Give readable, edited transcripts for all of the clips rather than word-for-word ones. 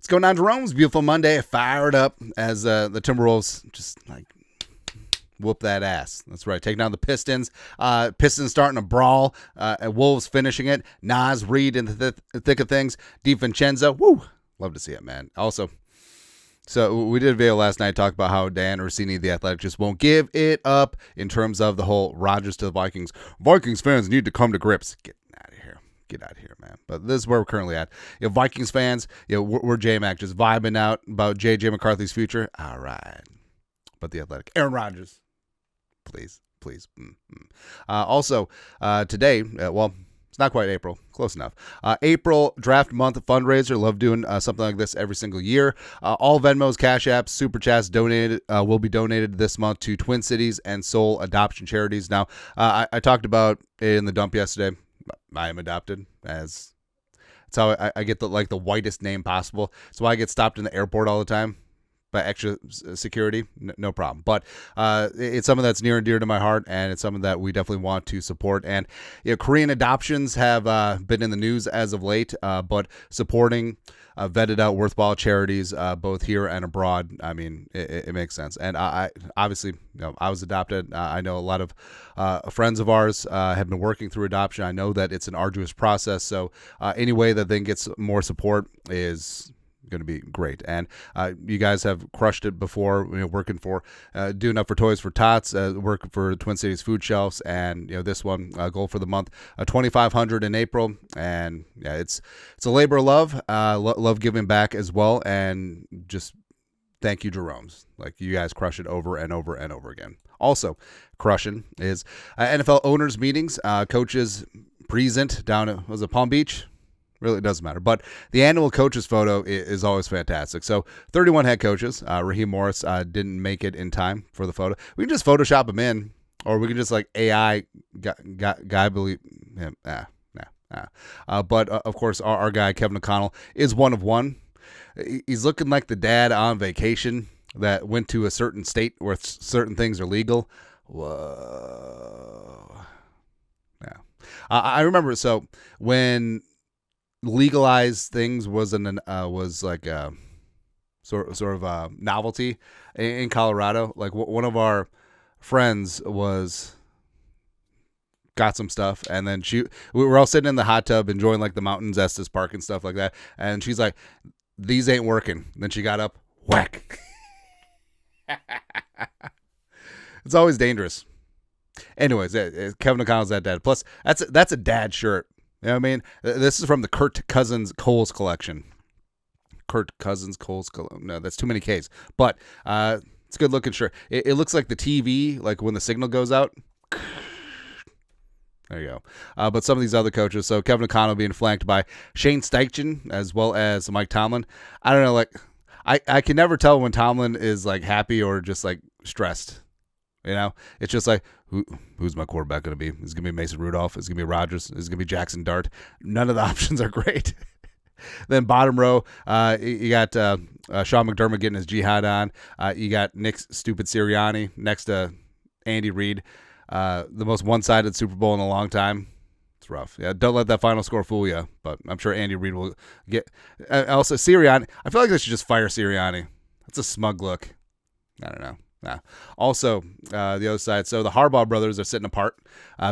What's going on, Jerome's beautiful Monday? Fired up as the Timberwolves just like whoop that ass. That's right. Taking down the Pistons. Pistons starting a brawl. Wolves finishing it. Nas Reed in the thick of things. DiVincenzo. Woo. Love to see it, man. Also, so we did a video last night talk about how Dan Orsini, the Athletic, just won't give it up in terms of the whole Rodgers to the Vikings. Vikings fans need to come to grips. Get out of here, man. But this is where we're currently at. Vikings fans, we're J-Mac just vibing out about J.J. McCarthy's future. All right. But the Athletic. Aaron Rodgers. Please. Also, today, it's not quite April. Close enough. April draft month fundraiser. Love doing something like this every single year. All Venmos, Cash Apps, Super Chats donated will be donated this month to Twin Cities and Soul adoption charities. Now, I talked about it in the dump yesterday. I am adopted, as that's how I get the whitest name possible. That's why I get stopped in the airport all the time by extra security. No problem. But it's something that's near and dear to my heart, and it's something that we definitely want to support. And Korean adoptions have been in the news as of late, but supporting vetted out worthwhile charities both here and abroad, I mean, it makes sense. And I obviously, I was adopted. I know a lot of friends of ours have been working through adoption. I know that it's an arduous process, so any way that they can get more support is going to be great. And you guys have crushed it before, working for doing up for Toys for Tots, working for Twin Cities Food Shelves, and this one goal for the month, $2,500 in April. And it's a labor of love. Love giving back as well, and just thank you, Jerome's. Like, you guys crush it over and over and over again. Also crushing is NFL owners meetings. Coaches present down at, was it Palm Beach? Really, it doesn't matter. But the annual coaches photo is always fantastic. So 31 head coaches. Raheem Morris didn't make it in time for the photo. We can just Photoshop him in, or we can just AI guy believe him. But of course, our guy Kevin O'Connell is one of one. He's looking like the dad on vacation that went to a certain state where certain things are legal. Whoa. Yeah. I remember, so when legalized things was like a sort of a novelty in Colorado. Like, one of our friends got some stuff, and then we were all sitting in the hot tub enjoying like the mountains, Estes Park and stuff like that, and she's like, "These ain't working." Then she got up, whack. It's always dangerous. Anyways, Kevin O'Connell's that dad. Plus, that's a dad shirt. You know what I mean? This is from the Kirk Cousins Coles collection. Kirk Cousins Coles. No, that's too many Ks. But it's a good looking shirt. It looks like the TV, like when the signal goes out. There you go. But some of these other coaches, so Kevin O'Connell being flanked by Shane Steichen as well as Mike Tomlin. I don't know, like I can never tell when Tomlin is like happy or just like stressed. It's just like, who's my quarterback going to be? Is it going to be Mason Rudolph? Is it going to be Rodgers? Is it going to be Jackson Dart? None of the options are great. Then bottom row, you got Sean McDermott getting his jihad on. You got Nick Stupid Sirianni next to Andy Reid. The most one-sided Super Bowl in a long time. It's rough. Yeah, don't let that final score fool you. But I'm sure Andy Reid will get. Also, Sirianni. I feel like they should just fire Sirianni. That's a smug look. I don't know. Nah. Also, the other side. So the Harbaugh brothers are sitting apart,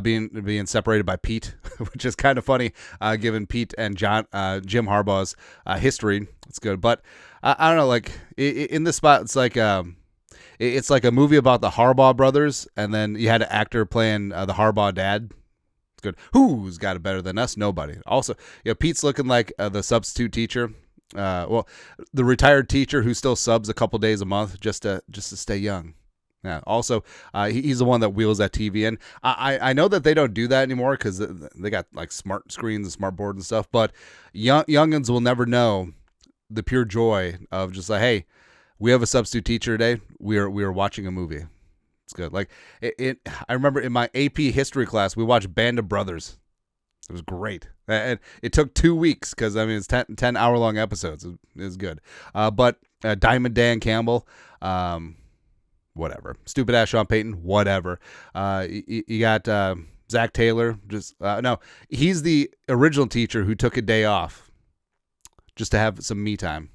being separated by Pete, which is kind of funny, given Pete and Jim Harbaugh's history. It's good, but I don't know. Like, in this spot, it's like a movie about the Harbaugh brothers, and then you had an actor playing the Harbaugh dad. It's good. Who's got it better than us? Nobody. Also, Pete's looking like the substitute teacher. The retired teacher who still subs a couple days a month just to stay young. Yeah. Also, he's the one that wheels that TV in. I know that they don't do that anymore because they got like smart screens and smart board and stuff. But youngins will never know the pure joy of just like, hey, we have a substitute teacher today. We are watching a movie. It's good. Like I remember in my AP history class, we watched Band of Brothers. It was great. And it took 2 weeks because, I mean, it's 10 hour-long episodes. It was good. But Diamond Dan Campbell, whatever. Stupid-ass Sean Payton, whatever. You got Zach Taylor. No, he's the original teacher who took a day off just to have some me time.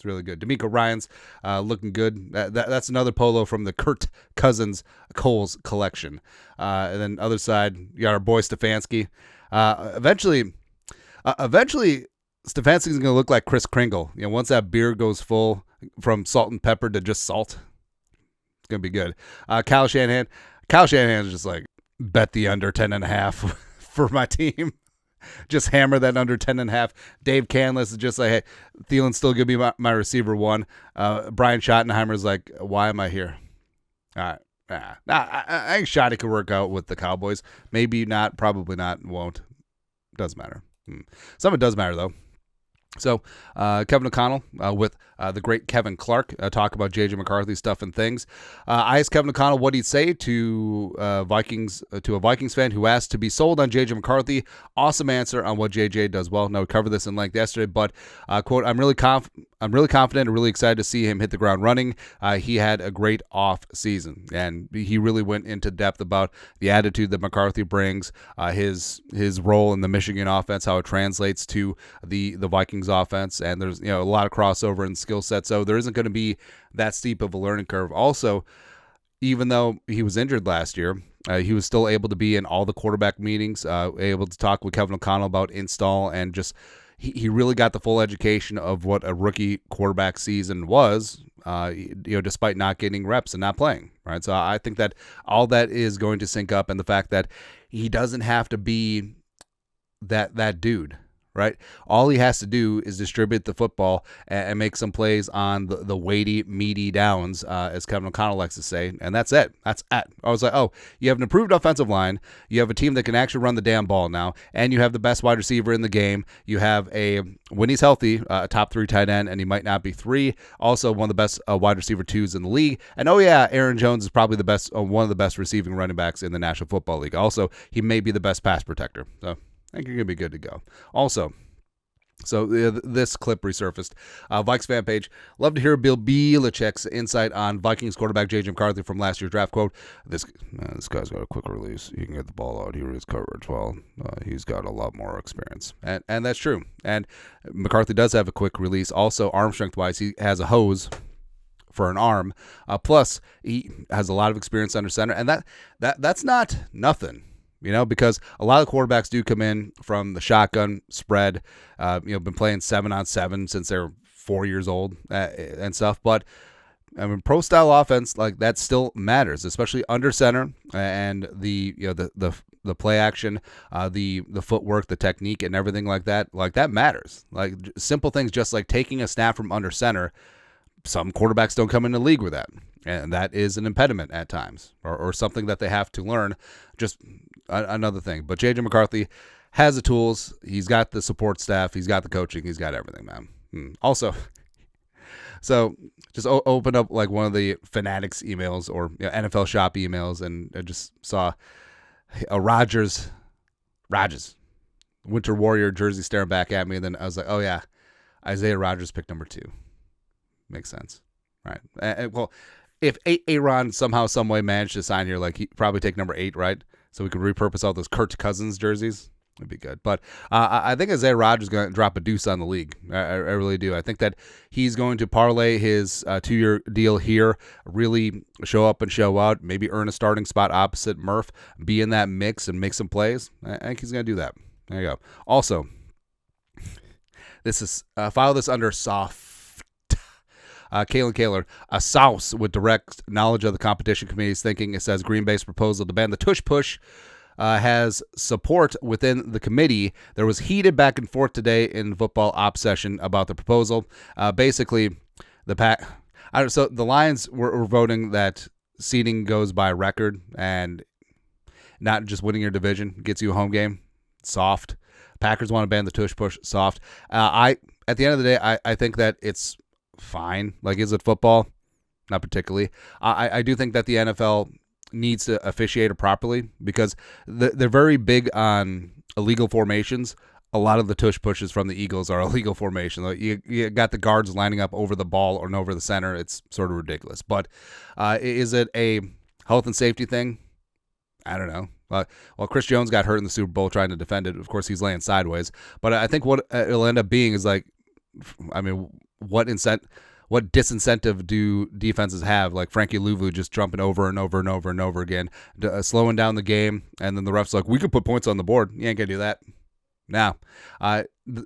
It's really good. D'Amico Ryans looking good. That's another polo from the Kirk Cousins Coles collection. And then other side, you got our boy Stefanski. Eventually, Stefanski's going to look like Kris Kringle. Once that beard goes full from salt and pepper to just salt, it's going to be good. Kyle Shanahan is just like, bet the under 10.5 for my team. Just hammer that under 10.5. Dave Canlis is just like, hey, Thielen's still going to be my receiver one. Brian Schottenheimer's like, why am I here? All right. I think Schotty could work out with the Cowboys. Maybe not, probably not, won't. Doesn't matter. Some of it does matter, though. So Kevin O'Connell with the great Kevin Clark talk about J.J. McCarthy stuff and things. I asked Kevin O'Connell what he'd say to a Vikings fan who asked to be sold on J.J. McCarthy. Awesome answer on what J.J. does well. Now, we covered this in length yesterday, but quote, I'm really confident and really excited to see him hit the ground running. He had a great off season, and he really went into depth about the attitude that McCarthy brings, his role in the Michigan offense, how it translates to the Vikings offense, and there's a lot of crossover and skill set, so there isn't going to be that steep of a learning curve. Also, even though he was injured last year, he was still able to be in all the quarterback meetings, able to talk with Kevin O'Connell about install, and just he really got the full education of what a rookie quarterback season was, despite not getting reps and not playing, right? So I think that all that is going to sync up, and the fact that he doesn't have to be that dude, right? All he has to do is distribute the football and make some plays on the weighty, meaty downs, as Kevin O'Connell likes to say, and that's it. That's it. I was like, oh, you have an improved offensive line, you have a team that can actually run the damn ball now, and you have the best wide receiver in the game. You have when he's healthy, a top 3 tight end, and he might not be 3, also one of the best wide receiver 2s in the league. And oh yeah, Aaron Jones is probably the best, one of the best receiving running backs in the National Football League. Also, he may be the best pass protector. So I think you're going to be good to go. Also, so this clip resurfaced. Vikes fan page. Love to hear Bill Belichick's insight on Vikings quarterback J.J. McCarthy from last year's draft. Quote, this guy's got a quick release. He can get the ball out. He reads coverage well. He's got a lot more experience. And that's true. And McCarthy does have a quick release. Also, arm strength-wise, he has a hose for an arm. Plus, he has a lot of experience under center. And that's not nothing. Because a lot of quarterbacks do come in from the shotgun spread, been playing 7-on-7 since they're 4 years old and stuff. But I mean, pro style offense, like, that still matters, especially under center, and the play action, the footwork, the technique, and everything like that. Like, that matters. Like, simple things, just like taking a snap from under center. Some quarterbacks don't come in the league with that, and that is an impediment at times, or something that they have to learn. Just another thing. But J.J. McCarthy has the tools. He's got the support staff. He's got the coaching. He's got everything, man. Also, so just open up like one of the Fanatics emails or NFL Shop emails, and I just saw a Rodgers Winter Warrior jersey staring back at me, and then I was like, oh yeah, Isaiah Rodgers picked number 2. Makes sense, right? Well, if Aaron somehow, some way managed to sign here, like, he'd probably take number 8, right? So we could repurpose all those Kirk Cousins jerseys. It'd be good. But I think Isaiah Rodgers is going to drop a deuce on the league. I really do. I think that he's going to parlay his 2-year deal here, really show up and show out, maybe earn a starting spot opposite Murph, be in that mix and make some plays. I think he's going to do that. There you go. Also, this is file this under soft. Kalen Kaler, a souse with direct knowledge of the competition committee's thinking. It says Green Bay's proposal to ban the tush push has support within the committee. There was heated back and forth today in football ops session about the proposal. Basically, so the Lions were voting that seeding goes by record and not just winning your division gets you a home game. Soft. Packers want to ban the tush push. Soft. At the end of the day, I think that it's fine. Like, is it football? Not particularly. I do think that the NFL needs to officiate it properly, because they're very big on illegal formations. A lot of the tush pushes from the Eagles are illegal formation. Like, you got the guards lining up over the ball or over the center. It's sort of ridiculous. But is it a health and safety thing? I don't know. Well, Chris Jones got hurt in the Super Bowl trying to defend it. Of course, he's laying sideways. But I think what it'll end up being is, like, I mean, what disincentive do defenses have? Like Frankie Louvu just jumping over and over and over and over again, slowing down the game, and then the ref's like, we could put points on the board. You ain't gonna do that. Now,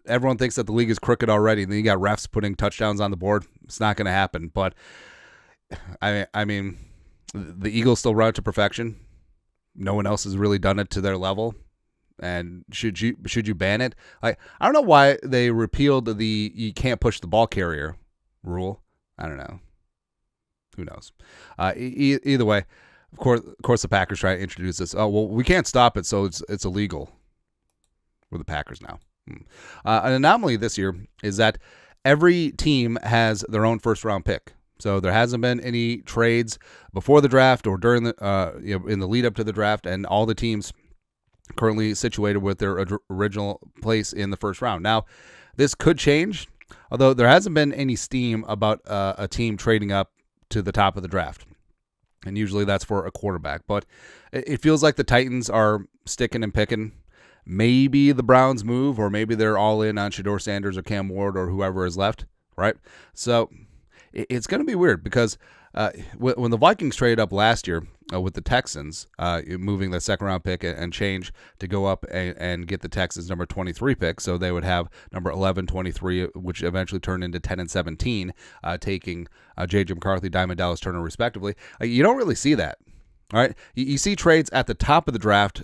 everyone thinks that the league is crooked already. And then you got refs putting touchdowns on the board. It's not going to happen. But I mean, the Eagles still run it to perfection. No one else has really done it to their level. And should you ban it? Like, I don't know why they repealed the you can't push the ball carrier rule. I don't know. Who knows? Either way, of course, the Packers try to introduce this. Oh well, we can't stop it, so it's illegal. We're the Packers now. An anomaly this year is that every team has their own first-round pick. So there hasn't been any trades before the draft or during the in the lead up to the draft, and all the teams currently situated with their original place in the first round. Now, this could change, although there hasn't been any steam about a team trading up to the top of the draft. And usually that's for a quarterback. But it feels like the Titans are sticking and picking. Maybe the Browns move, or maybe they're all in on Shedeur Sanders or Cam Ward or whoever is left, right? So it's going to be weird because when the Vikings traded up last year with the Texans, moving the second-round pick and change to go up and get the Texans number 23 pick, so they would have number 11, 23, which eventually turned into 10 and 17, taking J.J. McCarthy, Diamond Dallas Turner, respectively. You don't really see that, all right? You see trades at the top of the draft,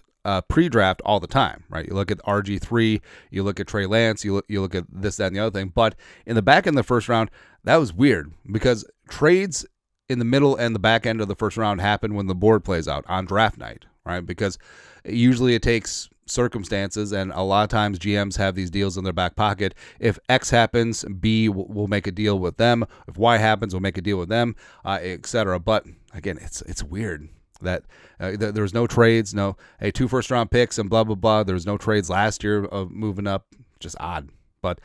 pre-draft all the time, right? You look at RG3, you look at Trey Lance, you look at this, that, and the other thing. But in the back end of the first round, that was weird because trades in the middle and the back end of the first round happen when the board plays out on draft night, right? Because usually it takes circumstances, and a lot of times GMs have these deals in their back pocket. If X happens, B will make a deal with them. If Y happens, we'll make a deal with them, etc. But again, it's weird that there was no trades, no 2 first-round picks and blah, blah, blah. There was no trades last year of moving up. Just odd. But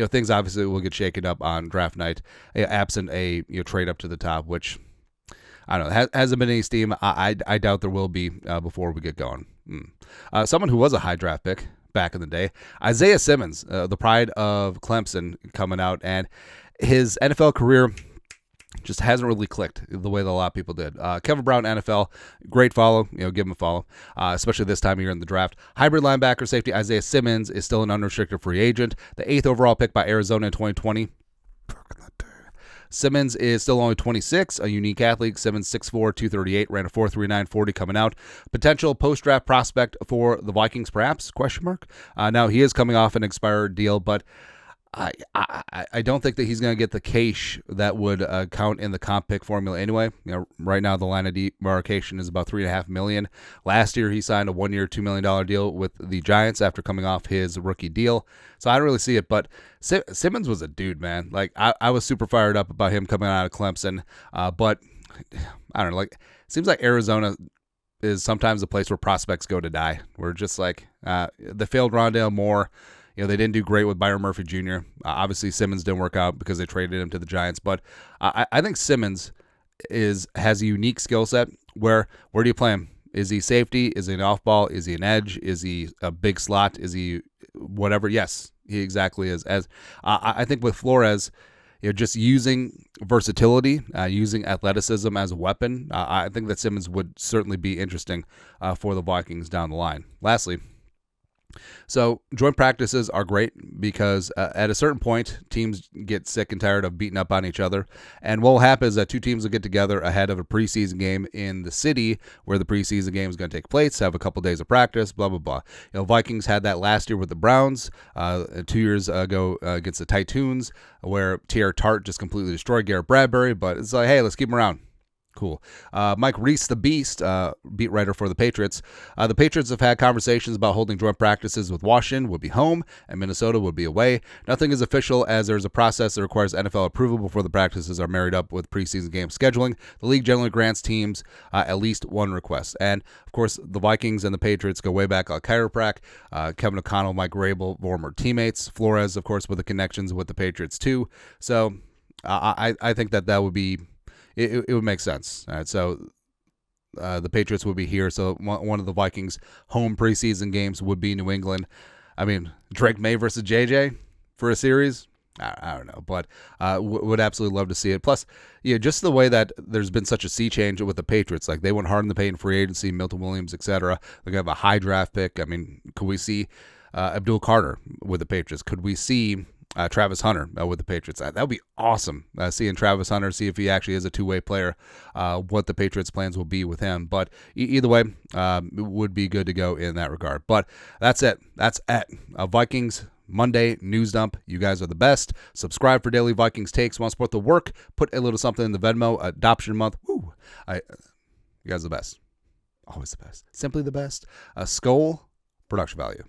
things obviously will get shaken up on draft night, absent a trade up to the top, which I don't know. Hasn't been any steam. I doubt there will be before we get going. Someone who was a high draft pick back in the day, Isaiah Simmons, the pride of Clemson, coming out, and his NFL career just hasn't really clicked the way that a lot of people did. Kevin Brown, NFL, great follow. Give him a follow, especially this time of year in the draft. Hybrid linebacker safety Isaiah Simmons is still an unrestricted free agent. The 8th overall pick by Arizona in 2020. Simmons is still only 26, a unique athlete. Simmons 6'4", 238, ran a 4.39 40 coming out. Potential post-draft prospect for the Vikings, perhaps? Now, he is coming off an expired deal, but I don't think that he's going to get the cash that would count in the comp pick formula anyway. Right now the line of demarcation is about $3.5 million. Last year he signed a 1-year, $2 million deal with the Giants after coming off his rookie deal. So I don't really see it, but Simmons was a dude, man. Like I was super fired up about him coming out of Clemson, but I don't know. Like, it seems like Arizona is sometimes a place where prospects go to die. We're just like the failed Rondale Moore. They didn't do great with Byron Murphy Jr. Obviously, Simmons didn't work out because they traded him to the Giants. But I think Simmons has a unique skill set. Where do you play him? Is he safety? Is he an off-ball? Is he an edge? Is he a big slot? Is he whatever? Yes, he exactly is. As I think with Flores, just using versatility, using athleticism as a weapon, I think that Simmons would certainly be interesting for the Vikings down the line. Lastly, so joint practices are great because at a certain point, teams get sick and tired of beating up on each other. And what will happen is that 2 teams will get together ahead of a preseason game in the city where the preseason game is going to take place, have a couple days of practice, blah, blah, blah. Vikings had that last year with the Browns, 2 years ago against the Titans, where T.R. Tart just completely destroyed Garrett Bradbury. But it's like, hey, let's keep him around. Cool. Mike Reese, the Beast, beat writer for the Patriots. The Patriots have had conversations about holding joint practices with Washington would be home and Minnesota would be away. Nothing is official as there's a process that requires NFL approval before the practices are married up with preseason game scheduling. The league generally grants teams at least one request. And, of course, the Vikings and the Patriots go way back on chiroprac. Kevin O'Connell, Mike Rabel, former teammates. Flores, of course, with the connections with the Patriots, too. So I think that would be... It would make sense. All right, so the Patriots would be here. So one of the Vikings' home preseason games would be New England. I mean, Drake May versus JJ for a series. I don't know, but would absolutely love to see it. Plus, yeah, just the way that there's been such a sea change with the Patriots. Like, they went hard in the paint in free agency, Milton Williams, etc. They're going to have a high draft pick. I mean, could we see Abdul Carter with the Patriots? Could we see Travis Hunter with the Patriots? That would be awesome, seeing Travis Hunter, see if he actually is a two-way player, what the Patriots' plans will be with him. But either way, it would be good to go in that regard. But that's it. That's it. Vikings Monday News Dump. You guys are the best. Subscribe for daily Vikings takes. Want to support the work? Put a little something in the Venmo. Adoption month. Woo! You guys are the best. Always the best. Simply the best. Skol, production value.